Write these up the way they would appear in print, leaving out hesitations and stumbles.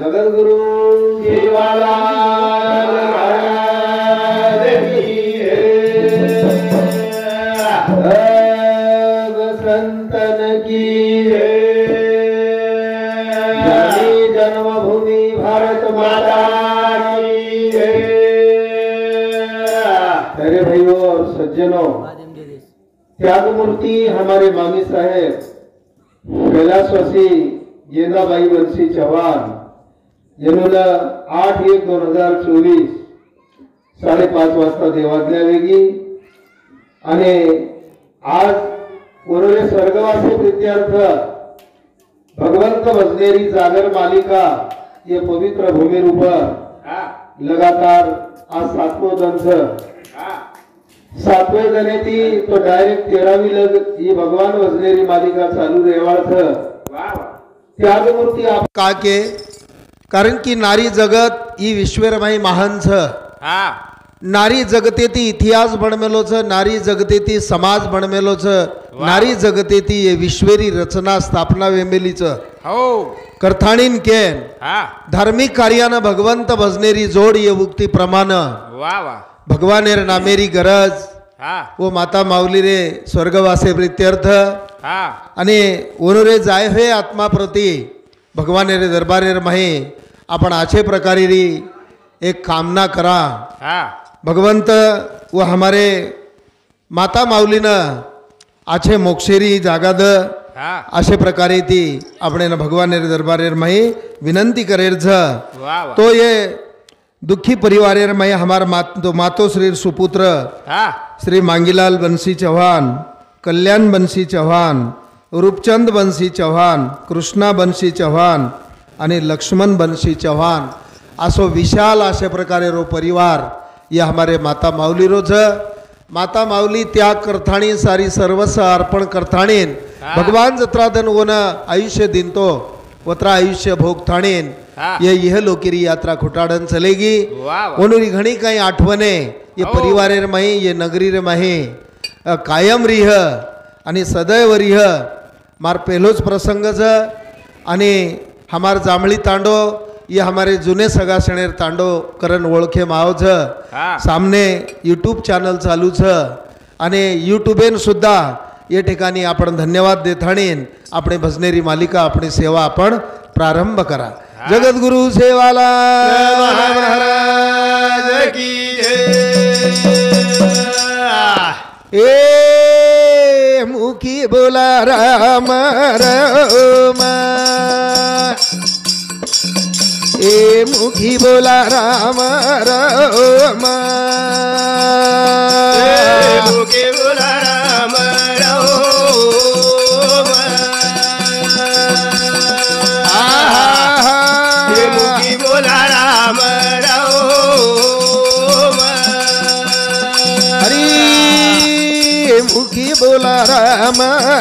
जगद्गुरु देवाला संतन की जन्मभूमि भारत माता की। अरे भाइयों और सज्जनों, त्यागमूर्ति हमारे मामी साहेब कैलाशवासी गेंदाबाई बंसी चव्हाण यांना 8/1/2024 5:30 वाजता देवाज्ञा वेगी आणि आज कोरोले स्वर्गवासी प्रीत्यर्थ भगवंत भजनेरी जागर मालिका ये पवित्र भूमि ऊपर लगातार आज 7वें दंस 7वें जने ती तो डायरेक्ट 13वी लग ये भगवान भजनेरी मालिका चालू रेवार्थ त्यागमूर्ती आप का के कारण की नारी जगत ही विश्वरमाई महान छ। नारी जगते ती इतिहास बनमेलो छ, नारी जगते ती समाज बनमेलो छ, नारी जगते ती ये विश्वेरी रचना स्थापना वेमेली छ। करथाणीन केन धार्मिक कार्यानं भगवंत भजनेरी जोड ये उक्ती प्रमाण भगवानेर नामेरी गरज वो माता माऊली रे स्वर्गवासे प्रीत्यर्थ आणि ओनरे जाय हे आत्मा प्रति भगवानेरे दरबारेर माही आपण आछे प्रकारे री एक कामना करा। भगवंत वो हमारे माता माऊलीना आछे मोक्षेरी जागाद अशे प्रकारे ती आपणे भगवानेरे दरबारेर माही विनंती करेर छ। तो ये दुखी परिवारेर माही हमार मातो श्री सुपुत्र श्री मांगीलाल बंसी चौहान, कल्याण बंसी चौहान, रूपचंद बंसी चौहान, कृष्णा बंसी चौहान आणि लक्ष्मण बंसी चौहान असो विशाल अशा प्रकारे रो परिवार ये हमारे माता माऊली रोज माता माऊली त्याग करथाणी सारी सर्वस्व अर्पण करथाणीन भगवान जत्राधन ओन आयुष्य दिन तो वत्रा आयुष्य भोग थाणीन ये यह लोकेरी यात्रा खुटाडन चलेगी। ओनुरी घणी काही आठवणे ये परिवारेर माही ये नगरी रे माही कायम रिह आणि सदैव रिह मार पहलोच प्रसंग छ आणि हमार जांभळी तांडो ये हमारे जुने सगा शणेर तांडो करण ओळखे माव छ। सामने यूट्यूब चॅनल चालू छ आणि यूट्यूबेन सुद्धा ये ठिकाणी आपण धन्यवाद देथाणीन आपणे भजनेरी मालिका आपणी सेवा आपण प्रारंभ करा। जगद्गुरु सेवाला महाराज की ए मुखी बोला राम राम, ए मुखी बोला राम राम, मुखी बोला राम राम, मुखी बोला राम राम, हरी मुखी बोला राम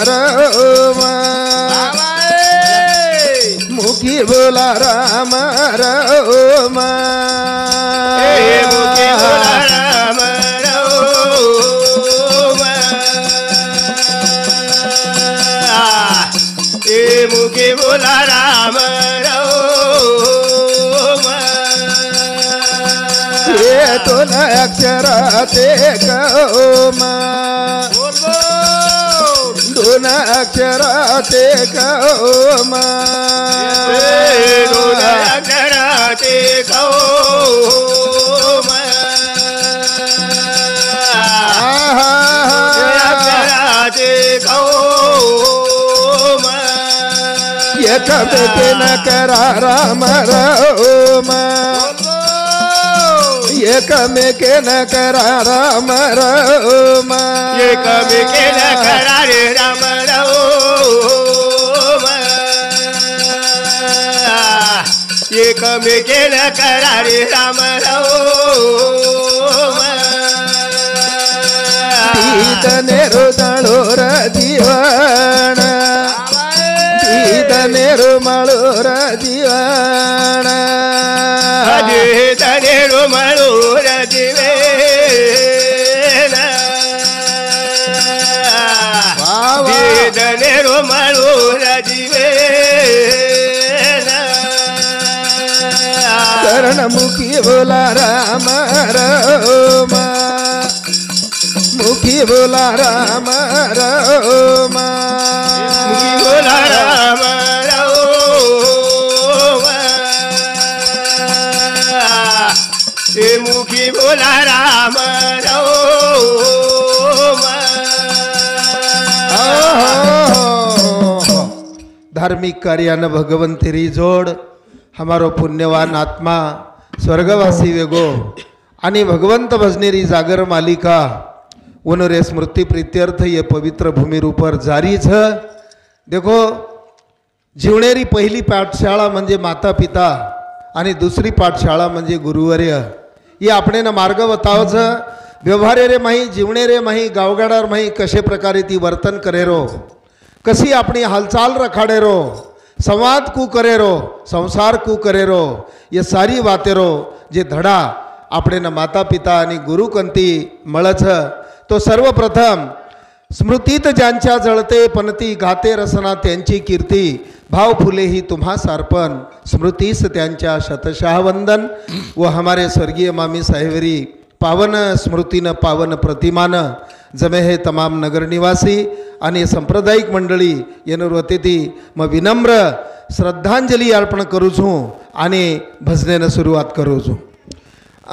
राम, मुखी बोला राम राम, मुखी बोला राम राम, मुखी बोला राम राम, ये तो न अक्षराते कौमा दोन अक्षराते कौमा, दोन अक्षराते कौमा, अक्षराते कौमा, एकमेके न करा राम राम, एकमेके न करा राम राम, एकमेके न करा रे राम राम, एकमेके न करा रे राम राम, दीदने रुदळो र जीवन, दीदने रुमळो र जीवन, दीदने रुमळो र जीवन, मुखी बोला राम राम मुखी बोला राम राम मुखी बोला राम राम मुखी बोला राम राम धार्मिक कार्यानं भगवंत तेरी जोड हमारो पुण्यवान आत्मा स्वर्गवासी वेगो आणि भगवंत भजनेरी जागर मालिका उनरे स्मृति प्रीत्यर्थ ये पवित्र भूमि ऊपर जारी छ। देखो जीवनेरी पहिली पाठशाळा म्हणजे माता पिता आणि दुसरी पाठशाळा म्हणजे गुरुवर्य ये आपणे न मार्ग बतावच व्यवहारे रे माही जीवने रे माही गावगाडार माही कशे प्रकारे ती वर्तन करेरो कशी अपनी हालचाल रखाडेरो संवाद कू करेरो संसार कू करेरो ये सारी बातेरो जे धडा आपणे न माता पिता आणि गुरु कंती मळच तो सर्वप्रथम स्मृतीत ज्यांच्या जळते पनती गाते रसना त्यांची कीर्ती भाव फुले ही तुम्हा सार्पण स्मृतीस त्यांच्या शतशः वंदन व हमारे स्वर्गीय मामी साहेबरी पावन स्मृतीनं पावन प्रतिमानं जमे हे तमाम नगर निवासी आणि सांप्रदायिक मंडळी येनर वतेती मग विनम्र श्रद्धांजली अर्पण करू छू आणि भजनेनं सुरुवात करू छू।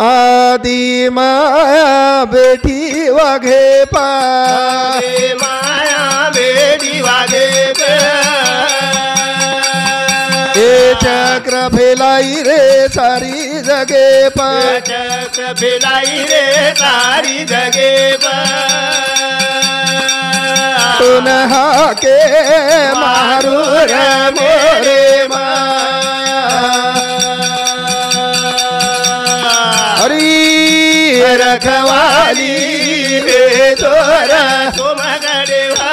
आदि माया बेटी वाघे पा माया बेटी वागे ए चक्र फेलाई रे सारी जगे पा चक्र फेलाई रे सारी जगे तुनहा के मारू रे मोरे रखवाली रे तोरा सोमगडेवा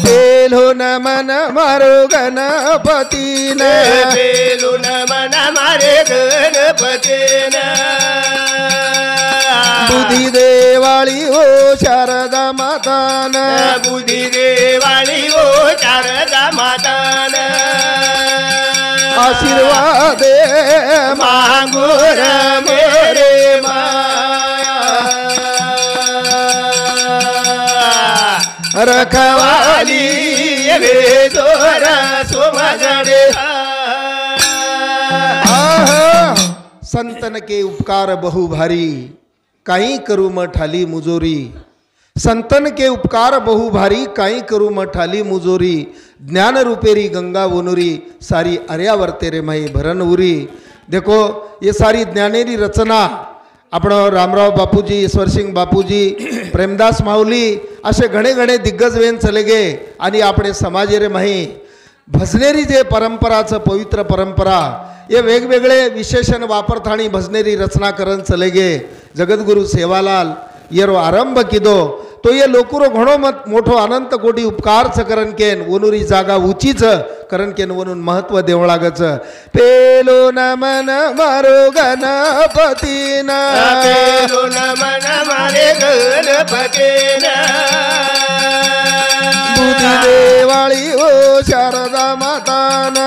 पेलो न मन मारो गणपती न पेलो न मन मारे गणपती न बुद्धी देवाळी ओ शारदा माता न बुद्धी देवाळी ओ शारदा माता न आशीर्वाद मांगोर मेरे रखवाली रे तोरा सोमगडे संतन के उपकार बहु भारी काही करू म ठाली मुजोरी संतन के उपकार बहु भारी काही करू म ठाली मुजोरी ज्ञान रूपेरी गंगा वनुरी सारी अर्यावर्ते रे माई भरन उरी। देखो ये सारी ज्ञानेरी रचना आपण रामराव बापूजी ईश्वरसिंग बापूजी प्रेमदास माऊली असे घणे घणे दिग्गज वेन चले गे आणि आपण समाजे रे माही भजनेरी जे परंपराचं पवित्र परंपरा ये वेगवेगळे विशेषण वापरताणी भजनेरी रचना करन चले गे। जगद्गुरु सेवालाल येरो आरंभ किदो तो ये लोकुरो घणो मत मोठो अनंत कोटी उपकार च करन केन वनुरी जागा उचीच करन केन वनुन महत्व देव लागच। पेलो नमन मारो गणपती न पेलो नमन मारे गणपती न बुद्धी देवाळी ओ शारदा माता न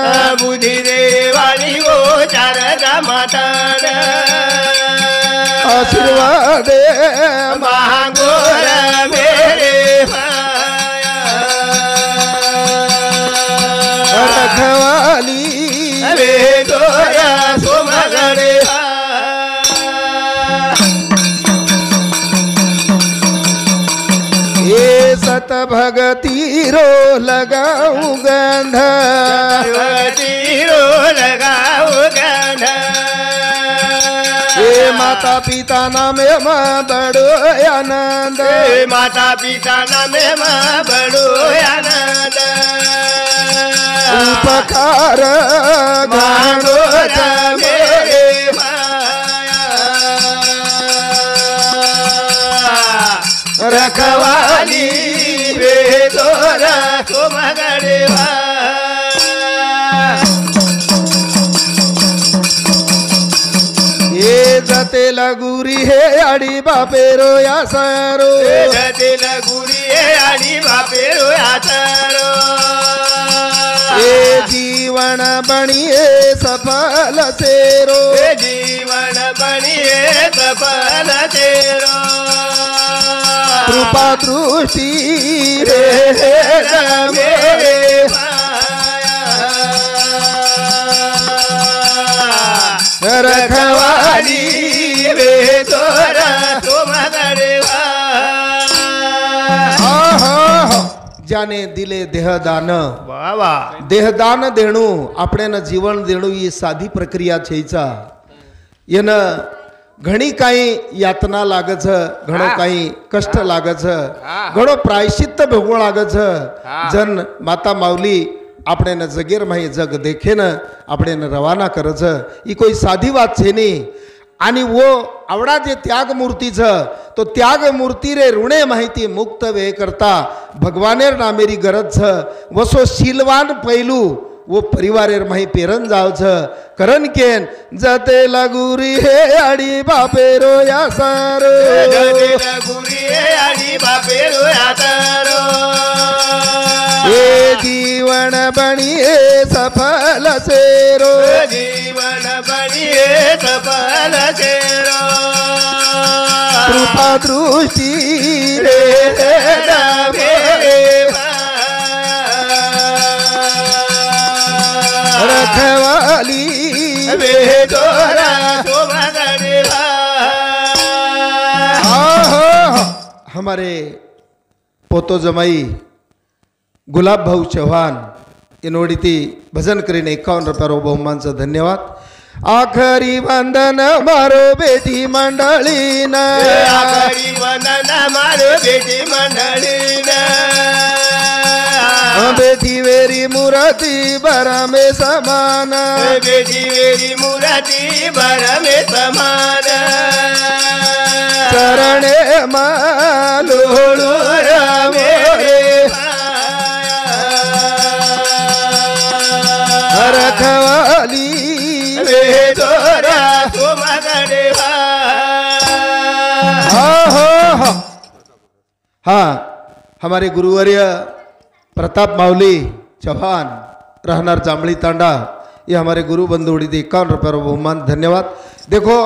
बुद्धी देवाळी ओ शारदा माता न आशीर्वाद मांगोर मेरे रखवाली रे तोरा सोमगडे ये सत भगती रो लगाऊ गंध तीरो लगाओ गंध ये माता पिता नामे माँ बड़ो आनंद माता पिता नामे माँ बड़ो आनंद उपकार मांगोर मेरे रखवाली रे तोरा सोमगडे ये जते लगुरी हे आडी बापेरो या सारो जते लगुरी आणि बापेरो यातरो ये जीवन बनिए सफल तेरो, जीवन बनिए सफल तेरो, कृपा दृष्टि रे मेरे रखवाली वे तोरा तुम गड़वा। ज्याने दिले देहदान, बाबा देहदान देणू આપણે જીવન દેણું એ સાદી પ્રક્રિયા છે. એને ઘણી કાંઈ યાતના લાગે છે, ઘણો કાંઈ કષ્ટ લાગે છે, ઘણો પ્રાયશ્ચિત્ત ભોગવણ લાગે છે. જન માતા માવલી આપણે જગેરમાં જગ દેખે ને આપણે રવાના કરે છે. એ કોઈ સાદી વાત છે નહીં. आणि वो आवडा जे त्याग मूर्ती छ तो त्याग मूर्ती रे ऋणे माहिती मुक्त वे करता भगवानेर नामेरी गरज छ. वसो शीलवान पैलू वो परिवारेर माही पेरन जाव छ. करन केन जते लगुरी हे आडी बापेरो या सारो, जते लगुरी हे आडी बापेरो या सारो, ये जीवन बनिए सफल सेरो, जीवन बनिए सफल तेरो, कृपा दृष्टि रे रखवाली वे तोरा तुम गड़वा। हमारे पोतो जमाई गुलाब भाऊ चव्हाण इनोडीती भजन करीने 51 रुपया बहुमान से धन्यवाद. आखरी वंदन मारो बेटी मंडली न, आखरी वंदन मारो बेटी मंडली न, बेटी वेरी मूर्ति बर में समान, बेटी वेरी मूर्ति बर में समान, चरणे मालूड़ू रे रखवाली वे तोरा तुम गड़वा। हाँ, हमारे गुरुवर्य प्रताप मावली चौहान रहनार जांबली तांडा, ये हमारे गुरु बंधु उड़ी 51 रुपया बहुमान धन्यवाद. देखो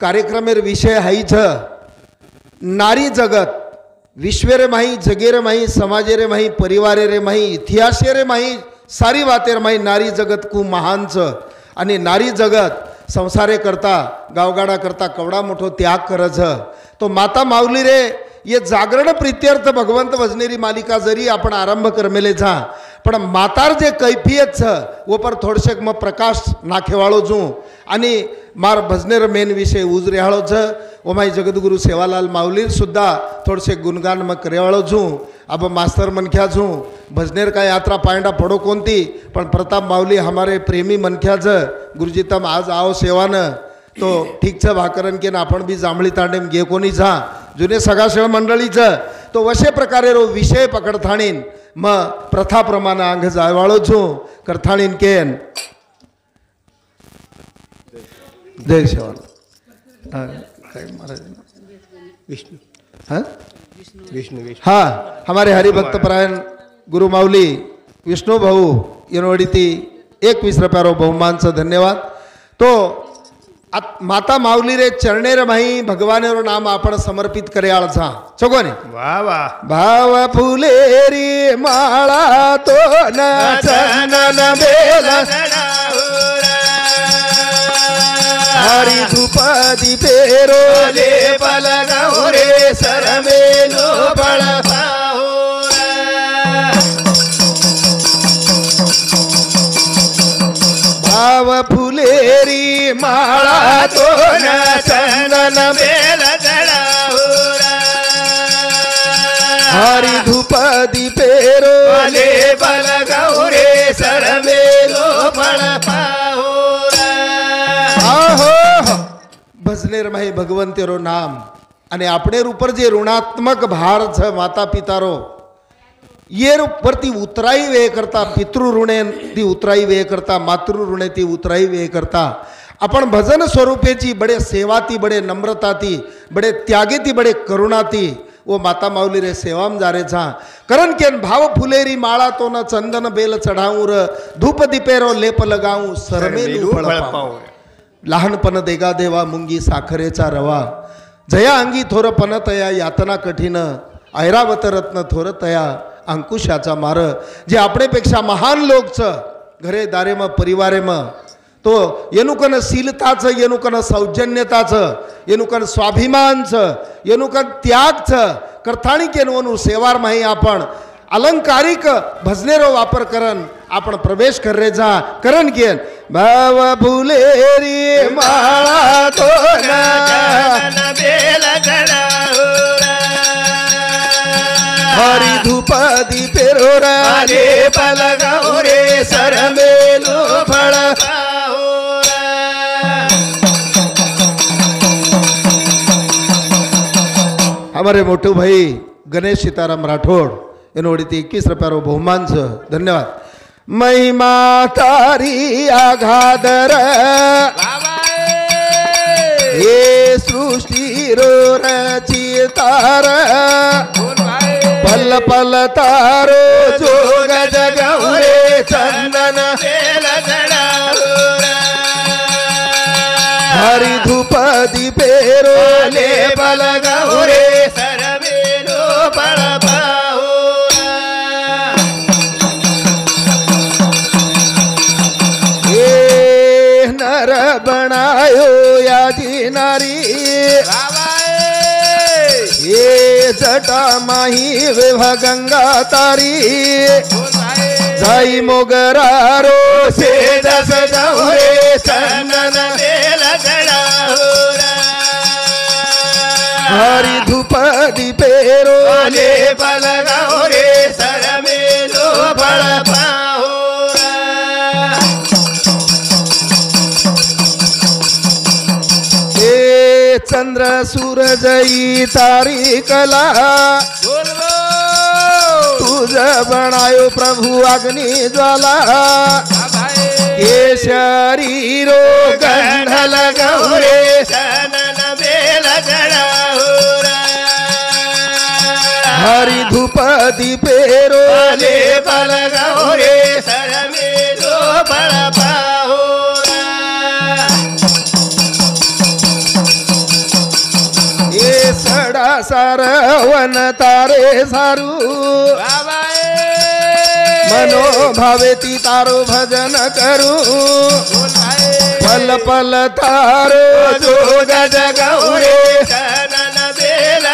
कार्यक्रमेर विषय हाई छ नारी जगत, विश्वेरे माही, जगेरे माही, समाजेरे माही, परिवारेरे माही, इतिहासेरे माही, सारी बातेर माही नारी जगत खूप महान छ. आणि नारी जगत संसारे करता गावगाडा करता कवडा मोठो त्याग कर छ. तो माता माऊली रे ये जागरण प्रीत्यर्थ भगवंत भजनेरी मालिका जरी आपण आरंभ करमेले जा पण मातार जे कैफियत छ वो पर थोडशेक मग प्रकाश नाखेवाळो जू आणि मार भजनेर मेन विषय उजरेहाळो छ. ओ माई जगद्गुरु सेवालाल माऊली सुद्धा थोडशे गुणगान मग करेवाळो जू. अब मास्तर मनख्या जू भजनेर का यात्रा पांडा पडो कोणती पण प्रताप माऊली हमारे प्रेमी मनख्या ज गुरुजी तम आज आओ सेवान तो ठीक छ भाकरन के आपण बी जांभळी तांडेम गे कोणी जा जुने सगाशेळ मंडळीच तो वशे प्रकारे रो विषय पकडथाणीन म प्रथाप्रमाणे अंग जायवाळो छू करथाणीन केन. जय शिवाल. काय महाराज विष्णु, हाँ विष्णु विष्णु. हाँ, हमारे हरिभक्त परायण गुरु माऊली विष्णु भाऊ येनोडीती 21 रुपया बहुमान से धन्यवाद. तो माता माऊली रे चरणेर माही भगवानेरो नाम आपण समर्पित कर्याळ छा छगो ने. वाह वाह. भाव फुलेरी माळा तो न चनन बेला हरी धूपदी पेरो ले पल गौरे सर में लो बड़ पाहो. भाव फुलेरी माळा तो न चंदन बेल चढ़ाओ. हरी धूपदी पेरो ले पल गौरे सर में लो बड़ पाहो. भजनेर माही भगवंतेरो नाम અને આપણે ઉપર જે ઋણાત્મક ભાર છે માતા પિતારો ये वरती उतराई वे करता पितृ ऋणे ती उतराई वे करता मातृ ऋणे ती उतराई वे करता आपण भजन स्वरूपेची बडे सेवाती बडे नम्रताती बडे त्यागेती बडे करुणाती वो माता माऊली रे सेवाम जारे छा करण केन भाव फुलेरी माळा तो न चंदन बेल चढाऊं र धूप दीपेरो लेप लगाऊं सरमेलू फळ पाऊं लहानपण देगा देवा मुंगी साखरेचा रवा जया अंगी थोर पनतया यातना कठीण ऐरावत रत्न थोर तया अंकुशाचा मार जे आपणेपेक्षा महान लोक छ घरे दारे म परिवारे म तो येनुकन शीलताचं येनुकन सौजन्यताचं येनुकन स्वाभिमानचं येनुकन त्यागचं करताणी केनवनु सेवार माही आपण अलंकारिक भजनेरो वापर करन आपण प्रवेश करे जा करण केन भाव फुलेरी माळा तो ना बेल हरी धूप दीपेरो रे पलगाऊ रे सरमेलो फळ हमारे मोटू भाई गणेश सीताराम राठौड़ इन्होंने 21 रुपया बहुमान से धन्यवाद महिमा तारी आघादर ये सृष्टि रो रचितार पल पल तारो जोग जगौरे चंदन हरि धूप दीपेरो ले बल गौरे सरमेलो बल ये नर बनायो यादी नारी ये जटा माही विभा गंगा तारी जाई मोगरारो से दस गौरे चंदन हरि धूप दीपेरो ले बल गौरे सरमेलो बल ये चंद्र सूरजई तारी कला तुझ बनायो प्रभु अग्नि ज्वाला ये शरीरो गंध लगौरे चनन बेल हरि धूप दीपेरो ले बल गौरे सरमेलो बल ये सड़ा सारवन तारे सारू मनोभावे ती तारो भजन करू पल पल तारो जोग जगौरे चनन बेल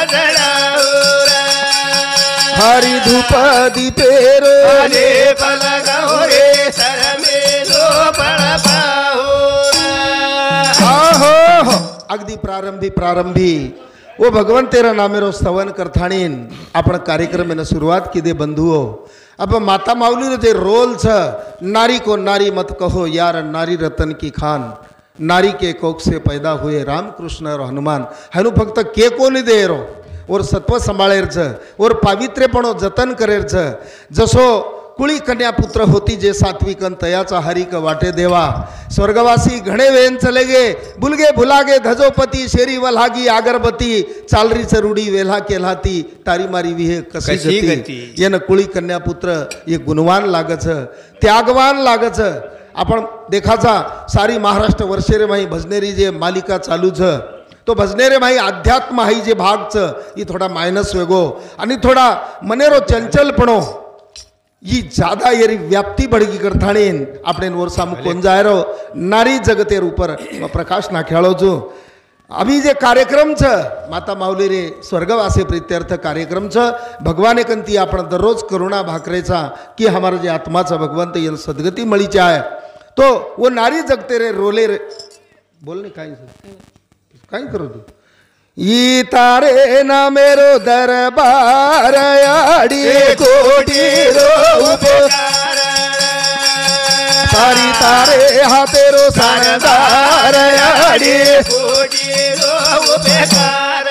हरि धूप दीपेरो ले बल गौरे सरमेलो बल आहो अगदी प्रारंभी वो भगवंतेरा नामेरो स्तवन करथाणीन आपण कार्यक्रम में शुरुआत की दे बंधुओ अब माता माऊली जे रोल छ नारी को नारी मत कहो यार नारी रतन की खान नारी के कोख से पैदा हुए रामकृष्ण और हनुमान हनु फक्त के कोणी दे रो और सत्व सांभाळेर छ और पावित्र्यपणो जतन करेर छ जसो कुळी कन्या पुत्र होती जे सात्विकन तयाचा हरिक वाटे देवा स्वर्गवासी घणे वेन चले गे बुलगे भुलागे धजोपती शेरी वल्हागी अगरबती चालरी चरुडी वेल्हा केल्हाती तारी मारी विहे कशी गती येन कुळी कन्या पुत्र ये गुणवान लागच त्यागवान लागच आपण देखाचा सारी महाराष्ट्र वर्षेरे माही भजनेरी जे मालिका चालू छ तो भजनेरे माही अध्यात्म हाई जे भाग छ ये थोड़ा मायनस वेगो आणि थोड़ा मनेरो चंचलपणो ये ज्यादा येरी व्याप्ति बढ़गी करथाणीन आपणे नोर सामु कोण जायरो नारी जगतेर ऊपर प्रकाश नाख्याळो जो अभी जे कार्यक्रम छ माता माऊली रे स्वर्गवासी प्रीत्यर्थ कार्यक्रम छ भगवान एकंती आपण दररोज करुणा भाकरेचा की हमारा जे आत्माचा भगवंत यन सद्गती मळीचे आहे तो वो नारी जगते रे रोले रे बोलने काय करो तू ई तारे ना मेरो दरबार आड़ी कोटी रो उपकार सारी तारे हाथेरो सरदार आड़ी कोटी रो उपकार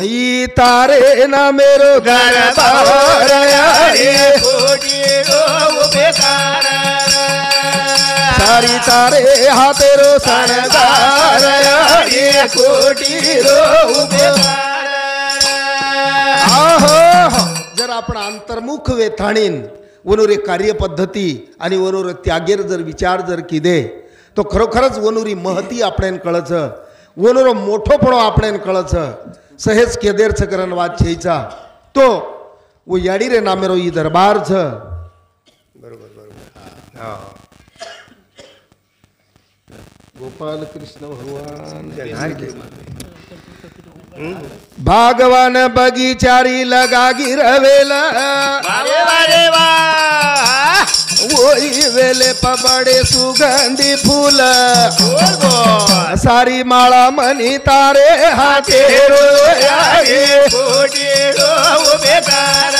ई तारे ना मेरो दरबार आड़ी कोटी रो उपकार सारी तारे हातेरो सणगार अडी कोटीरो उभेदार आहो जर आपण अंतर्मुख वेथाणीन वनुरे कार्यपद्धती आणि वनुर त्यागेर जर विचार जर किदे तो खरोखरच वनुरी महती आपणेन कळच वनुर मोठोपणो आपणेन कळच सहेज केदेर करन वाद छेचा तो वो याडी रे नामेरो ई दरबार छ बरोबर बरोबर हा गोपाल कृष्ण भगवान भागवान बगीचारी लगा गिरवेला अरे वाह वही वेले पबड़े सुगंधी फूल सारी माळा मनी तारे हातेरो कोटीरो उभेदार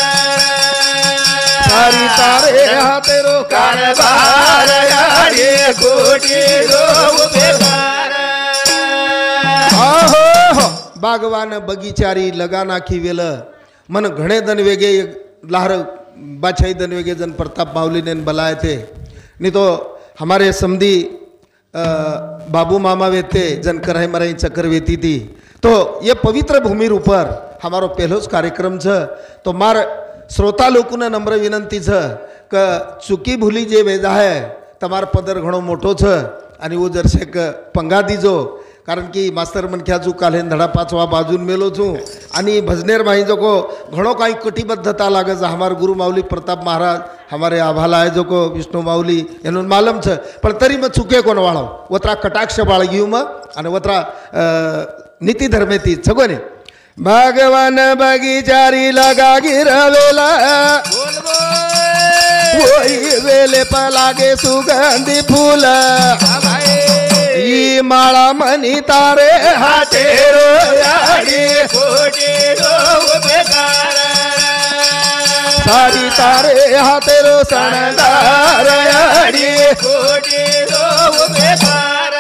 सारी तारे हातेरो कारभार अडी कोटीरो उभेदार आहो बागवान बगीचारी लगा नाखी वेल मन घणे दन वेगे लहर बाछाई दन वेगे जन प्रताप माउली ने बलाए थे नहीं तो हमारे समधी बाबू मामा वेते जन कराई मराई चक्कर वेती थी तो ये पवित्र भूमि ऊपर हमारो पहलोज कार्यक्रम छ तो मार श्रोता लोकों नम्र विनंती छ क चुकी भूली जे वेजा है तमार पदर घणो मोटो छ आणि वो जरसेक पंगा दीजो कारण की मास्तर मनख्या चू काले धडा पाचवा बाजून मेलो छू आणि भजनेर माही जो को घणो काही कटिबद्धता लागे छ हमार गुरु माऊली प्रताप महाराज हमारे आभाला है जो को विष्णु माऊली एनो मालूम छ पण तरी म चुके कोण वाळो वत्रा कटाक्ष बाळग्यू म आणि वत्रा नीति धर्मेती छगोने भगवान बगीचारी लगा गिरवेला वही वेले पलागे सुगंधी फूल ई माळा मनी तारे हातेरो अडी कोटीरो उभेदार सारी तारे हातेरो सणगार अडी कोटीरो उभेदार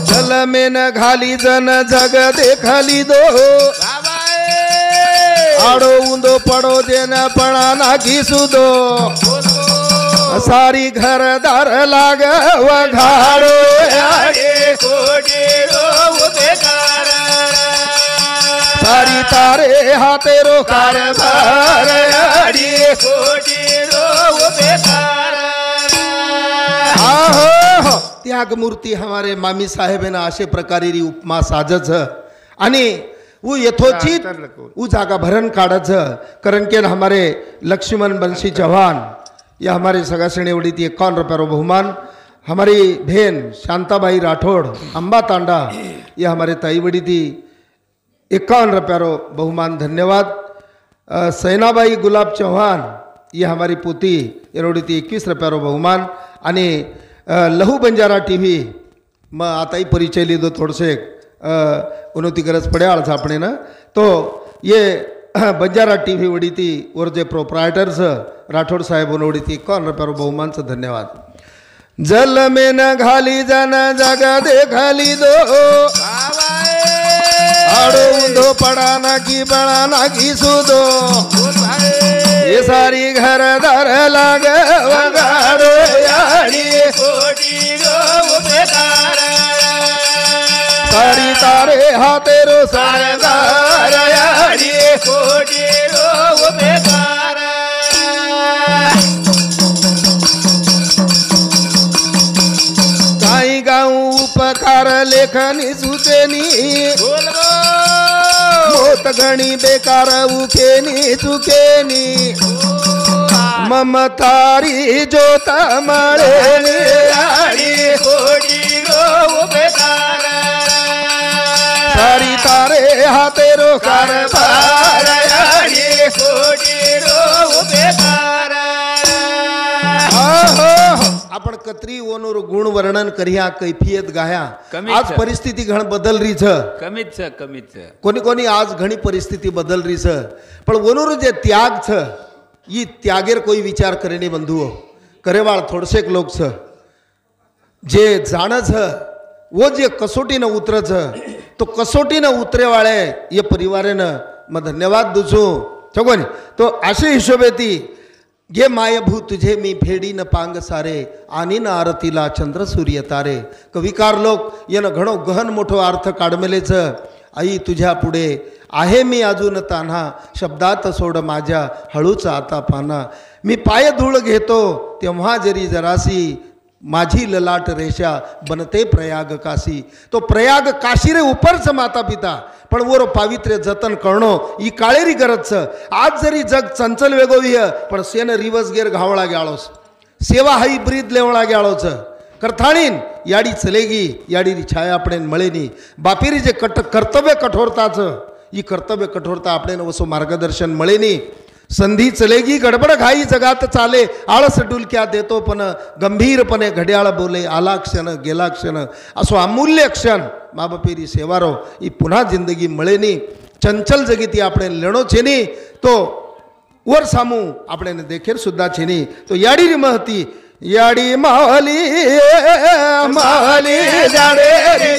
जल में न घाली जन जग देखली दो आडो उंदो पडो जेन पणा नाखी सुदो सारी घरदार लाग वघाडो अडी कोटीरो उभेदार सारी तारे हातेरो कारभार अडी कोटीरो उभेदार आहो त्याग मूर्ती हमारे मामी साहेब ना अशे प्रकारे उपमा साजच आणि वो यथोचित वो जागा भरण काढच कारण के हमारे लक्ष्मण बंशी चौहान या हमारे सगा श्रेणीवड़ी थी 51 रुपये बहुमान हमारी बहन शांताबाई राठौड़ अंबा तांडा ये हमारे ताई बड़ी थी 51 रुपये बहुमान धन्यवाद सैनाबाई गुलाब चौहान ये हमारी पोती एवढी थी 21 रुपये बहुमान आणि लहू बंजारा टीव्ही मग आताही परिचय लिहिदो थोडसे उन्नती गरज पड़े आळ छापणे ना तो ये बंजारा टीव्ही वडी थी और जे प्रोप्राइटर्स राठौड़ साहेब उन्होंने थी 51 रुपये बहुमान से धन्यवाद जल में न घाली जन जग देखली दो आड़ो उंदो पड़ा ना की बड़ा ना की सुदो ये सारी घर दर लाग वगाड़ो यारी कोटीरो उभेदार सारी तारे हातेरो कारभार अडी कोटीरो उभेदार काही गाऊ उपकार लेखनी सुचेनी मोत घणी बेकार उखेनी चुकेनी ममतारी जोत मळेनी अडी कोटीरो उभेदार सारी तारे हातेरो कारभार अडी कोटीरो उभेदार आपण कत्री ओनोर गुण वर्णन करिया कैफियत गाया कमीच आज परिस्थिती घण बदल रही छ कमीच कोणी कोणी आज घणी परिस्थिती बदल रही छ पण ओनोर जे त्याग छ ई त्यागेर कोई विचार करेनी बंधुओ करेवाळ थोडसेक लोक छ जे जाण छ वो जे कसोटी न उतर छ तो कसोटी न उतरे वाळे ये परिवारे न म धन्यवाद दूसू छगोनी तो अशे हिशोबे ती घे मायभू तुझे मी फेडी न पांग सारे आणि न आरतीला चंद्र सूर्य तारे. कविकार लोक येणं घणो गहन मोठो अर्थ काढमेलेच. आई तुझ्या पुढे आहे मी अजून तान्हा शब्दात सोड माझ्या हळूच आता पाना. मी पाय धूळ घेतो तेव्हा जरी जरासी माझी ललाट रेषा बनते प्रयाग काशी. तो प्रयाग काशी रे उपरच माता पिता पण वर पावित्र्य जतन करणं ही काळेरी गरज. आज जरी जग चंचल वेगोविय पण सेन रिवस गेर घावळा ग्याळोस सेवा हाई ब्रीद लेवळा ग्याळोच. करथाणीन याडी चलेगी याडी छाया आपणे मळेनी. बापेरी जे कर्तव्य कठोरताचं ही कर्तव्य कठोरता आपणे वसो मार्गदर्शन मळेनी. संधी चलेगी गडबड घाई जगात चाले आळस डुलक्या देतो पण गंभीरपणे घड्याळ बोले आला क्षण गेला क्षण. असो अमूल्य क्षण माबापेरी सेवारो ही पुन्हा जिंदगी मळेनी. चंचल जगी ती આપણે લેણો છે ની તો वर सामू આપણે દેખેર સુદ્धा છે ની. તો याडी री महती याडी माली माली जाडे रे